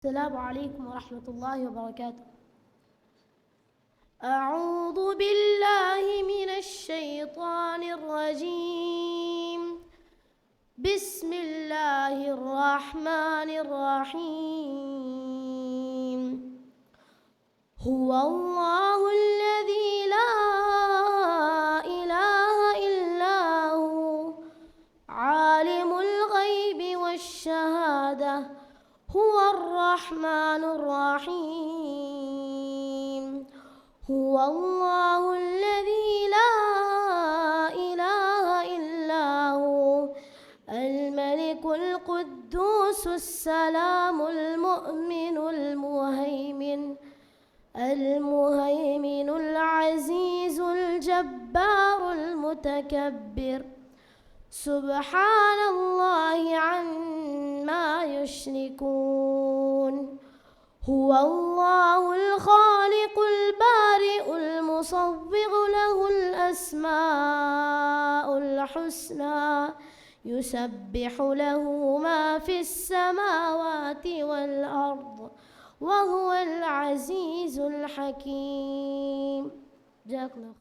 السلام عليكم ورحمة الله وبركاته. أعوذ بالله من الشيطان الرجيم. بسم الله الرحمن الرحيم. هو الله الذي لا إله إلا هو عالم الغيب والشهادة هو الرحمن الرحيم. هو الله الذي لا إله إلا هو الملك القدوس السلام المؤمن المهيمن العزيز الجبار المتكبر سبحان الله عما يشركون. هو الله الخالق البارئ المصور له الأسماء الحسنى يسبح له ما في السماوات والأرض وهو العزيز الحكيم. جزاك الله.